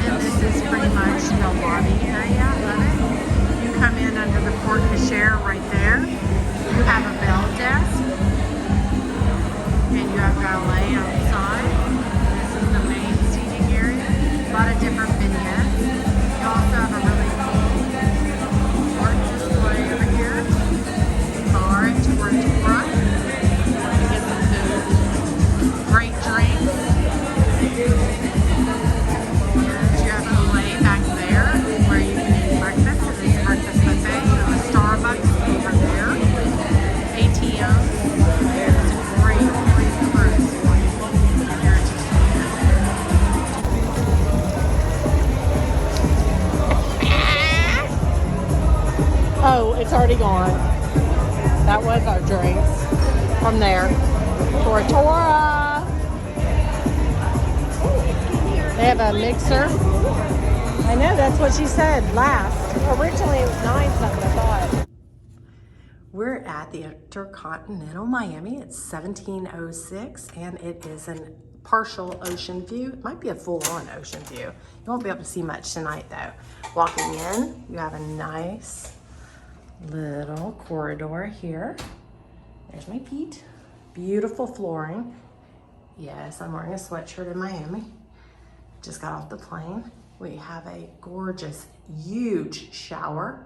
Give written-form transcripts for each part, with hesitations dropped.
And this is pretty much the lobby area of it. You come in under the porte cochere right there. You have a bell desk. And you have valet outside. This is the main seating area. A lot of different vignettes. You also have a really cool art display over here. Bar and Toro Toro. You get some food. Great drinks. You have a lay back there where you can eat breakfast. This is breakfast buffet. You have a Starbucks over there. ATM. It's a great place to cruise for you if you're interested. Oh, it's already gone. That was our drinks from there. Toro Toro. They have a mixer. I know, that's what she said last. Originally it was 9 something, I thought. We're at the Intercontinental Miami. It's 1706 and it is a partial ocean view. It might be a full-on ocean view. You won't be able to see much tonight though. Walking in, you have a nice little corridor here. There's my feet. Beautiful flooring. Yes, I'm wearing a sweatshirt in Miami. Just got off the plane. We have a gorgeous, huge shower.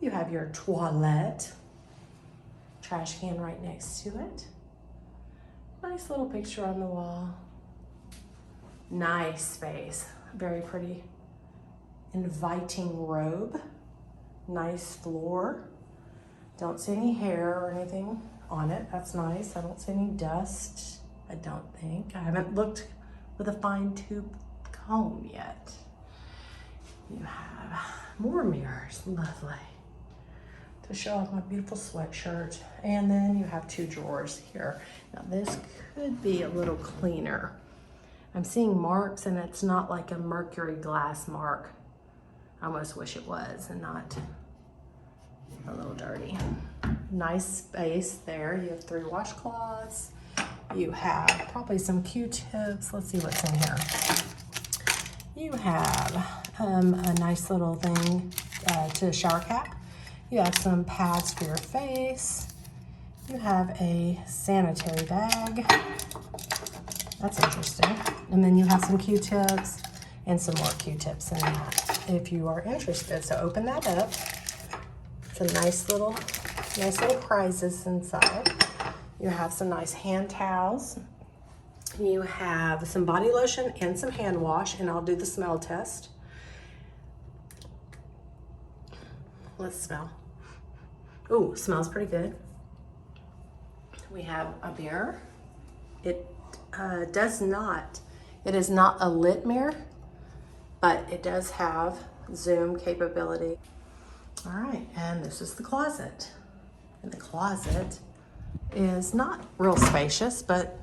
You have your toilet. Trash can right next to it. Nice little picture on the wall. Nice space. Very pretty, inviting robe. Nice floor. Don't see any hair or anything on it. That's nice. I don't see any dust. I don't think. I haven't looked with a fine tooth comb yet. You have more mirrors. Lovely. To show off my beautiful sweatshirt. And then you have 2 drawers here. Now this could be a little cleaner. I'm seeing marks and it's not like a mercury glass mark. I almost wish it was and not a little dirty. Nice space there. You have 3 washcloths. You have probably some Q-tips. Let's see what's in here. You have a nice little thing to shower cap. You have some pads for your face. You have a sanitary bag. That's interesting. And then you have some Q-tips and some more Q-tips in that if you are interested. So open that up. It's a nice little prizes inside. You have some nice hand towels. You have some body lotion and some hand wash, and I'll do the smell test. Let's smell. Ooh, smells pretty good. We have a mirror. It is not a lit mirror, but it does have zoom capability. All right, and this is the closet. And the closet is not real spacious, but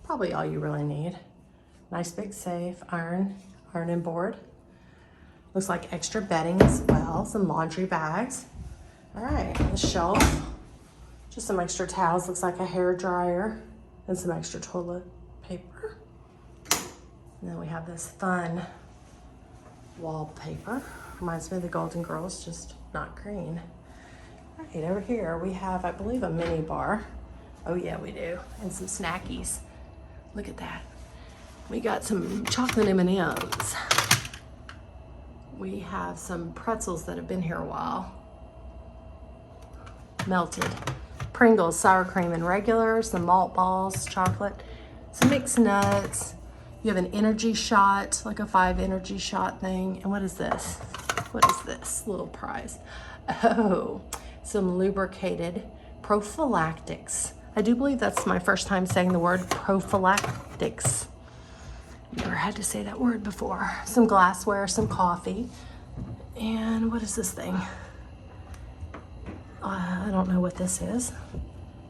probably all you really need. Nice big safe, iron and board. Looks like extra bedding as well, some laundry bags. All right, the shelf, just some extra towels, looks like a hair dryer and some extra toilet paper. And then we have this fun wallpaper. Reminds me of the Golden Girls, just not green. All right, over here we have, I believe, a mini bar. Oh yeah, we do, and some snackies. Look at that. We got some chocolate M&Ms. We have some pretzels that have been here a while. Melted. Pringles, sour cream and regular, some malt balls, chocolate, some mixed nuts. You have an energy shot, like a 5 energy shot thing. And what is this? What is this little prize? Oh, some lubricated prophylactics. I do believe that's my first time saying the word prophylactics. Never had to say that word before. Some glassware, some coffee. And what is this thing? I don't know what this is.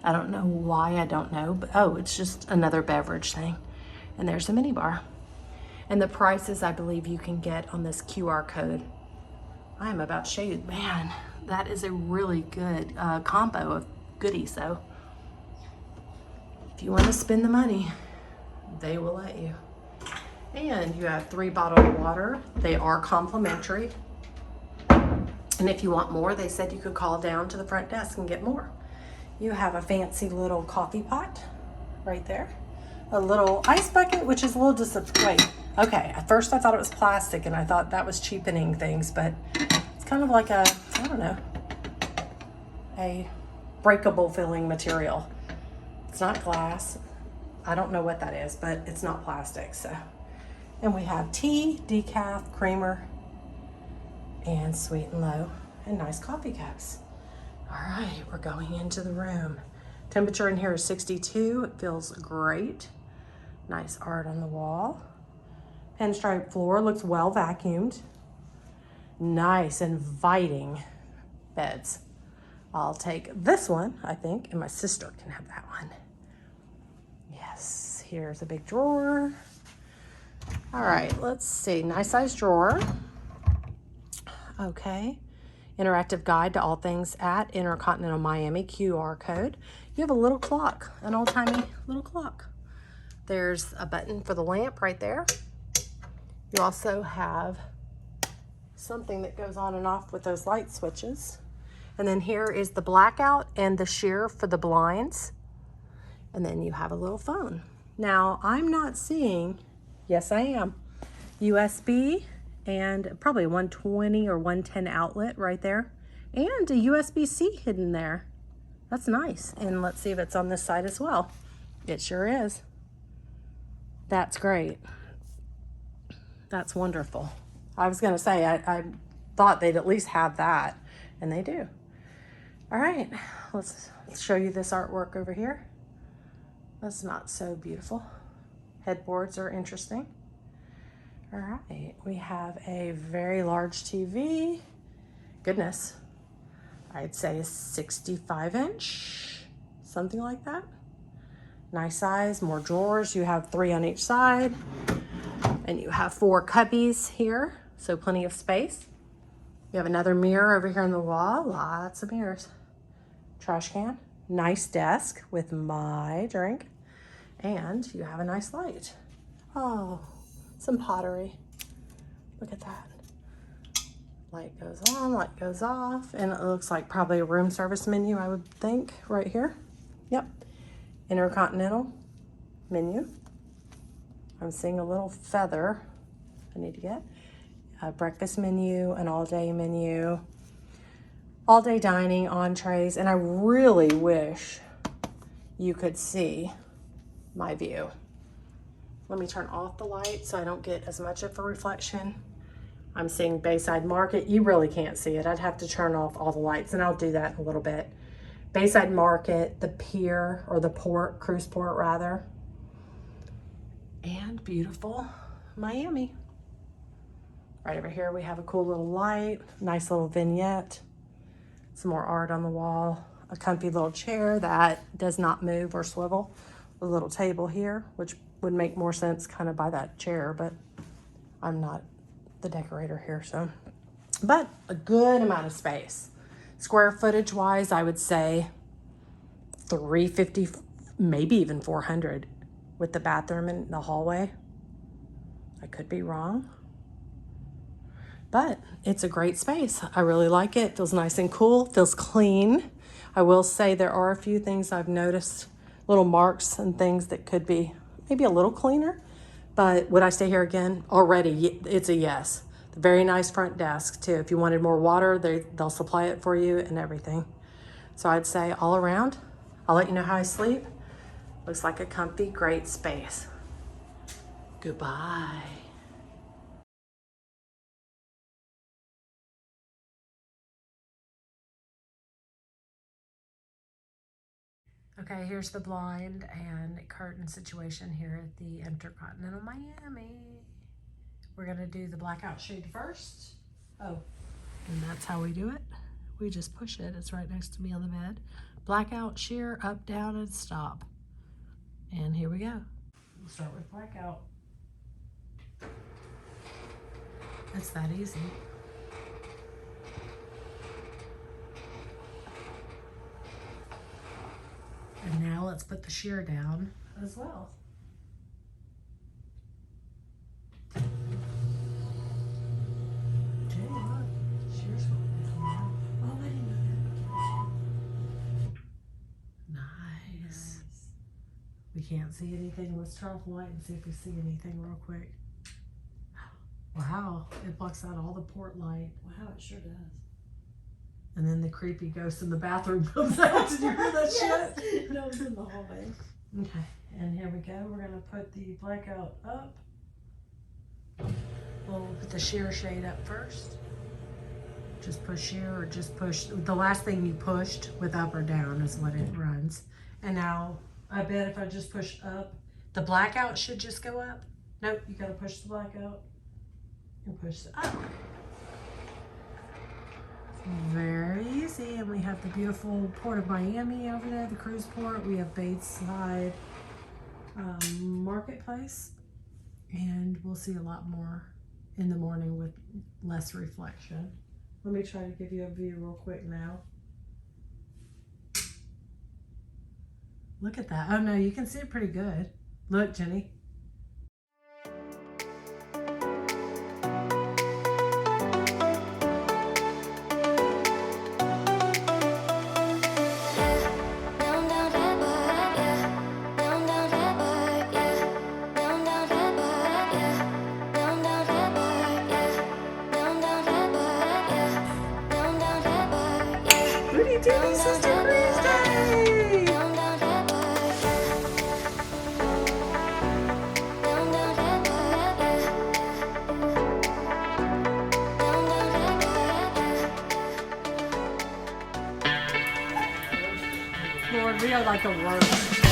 I don't know why, I don't know, but oh, it's just another beverage thing. And there's a mini bar. And the prices I believe you can get on this QR code. I am about to show you, man, that is a really good combo of goodies though. If you want to spend the money, they will let you. And you have 3 bottled water. They are complimentary. And if you want more, they said you could call down to the front desk and get more. You have a fancy little coffee pot right there. A little ice bucket, which is a little disappointing. Okay, at first I thought it was plastic and I thought that was cheapening things, but it's kind of like a, I don't know, a breakable filling material. It's not glass. I don't know what that is, but it's not plastic, so. And we have tea, decaf, creamer, and sweet and low, and nice coffee cups. All right, we're going into the room. Temperature in here is 62. It feels great. Nice art on the wall. Pinstripe floor, looks well vacuumed. Nice, inviting beds. I'll take this one, I think, and my sister can have that one. Yes, here's a big drawer. All right, let's see, nice size drawer. Okay, interactive guide to all things at Intercontinental Miami, QR code. You have a little clock, an old-timey little clock. There's a button for the lamp right there. You also have something that goes on and off with those light switches. And then here is the blackout and the sheer for the blinds. And then you have a little phone. Now, I'm not seeing, yes I am, USB and probably a 120 or 110 outlet right there. And a USB-C hidden there. That's nice. And let's see if it's on this side as well. It sure is. That's great. That's wonderful. I was gonna say, I thought they'd at least have that, and they do. All right, let's show you this artwork over here. That's not so beautiful. Headboards are interesting. All right, we have a very large TV. Goodness, I'd say a 65-inch, something like that. Nice size, more drawers. You have 3 on each side. And you have 4 cubbies here, so plenty of space. You have another mirror over here on the wall, lots of mirrors. Trash can, nice desk with my drink. And you have a nice light. Oh, some pottery. Look at that. Light goes on, light goes off, and it looks like probably a room service menu, I would think, right here. Yep, Intercontinental menu. I'm seeing a little feather I need to get. A breakfast menu, an all-day menu, all-day dining, entrees, and I really wish you could see my view. Let me turn off the light so I don't get as much of a reflection. I'm seeing Bayside Market. You really can't see it. I'd have to turn off all the lights, and I'll do that in a little bit. Bayside Market, the pier, or the port, cruise port rather. And beautiful Miami. Right over here we have a cool little light, nice little vignette, some more art on the wall, a comfy little chair that does not move or swivel, a little table here, which would make more sense kind of by that chair, but I'm not the decorator here, so. But a good amount of space. Square footage wise, I would say 350, maybe even 400. With the bathroom in the hallway. I could be wrong, but it's a great space. I really like it. Feels nice and cool, feels clean. I will say there are a few things I've noticed, little marks and things that could be maybe a little cleaner, but would I stay here again? Already, it's a yes. Very nice front desk too. If you wanted more water, they'll supply it for you and everything. So I'd say all around, I'll let you know how I sleep. Looks like a comfy, great space. Goodbye. Okay, here's the blind and curtain situation here at the Intercontinental Miami. We're gonna do the blackout shade first. Oh, and that's how we do it. We just push it, it's right next to me on the bed. Blackout, sheer, up, down, and stop. And here we go. We'll start with blackout. It's that easy. And now let's put the sheer down as well. can't see anything. Let's turn off the light and see if we see anything real quick. Wow, it blocks out all the port light. Wow, it sure does. And then the creepy ghost in the bathroom comes out. Did you hear that Yes. shit? No, it was in the hallway. Okay, and here we go. We're gonna put the blackout up. We'll put the shear shade up first. Just push shear or just push. The last thing you pushed with up or down is what it runs. And now, I bet if I just push up, the blackout should just go up. Nope, you gotta push the blackout and push it up. Very easy. And we have the beautiful Port of Miami over there, the cruise port. We have Bateside Marketplace. And we'll see a lot more in the morning with less reflection. Let me try to give you a view real quick now. Look at that. Oh no, you can see it pretty good. Look, Jenny. Pretty Jenny Sister Cruise Day! Lord, we are like the worst.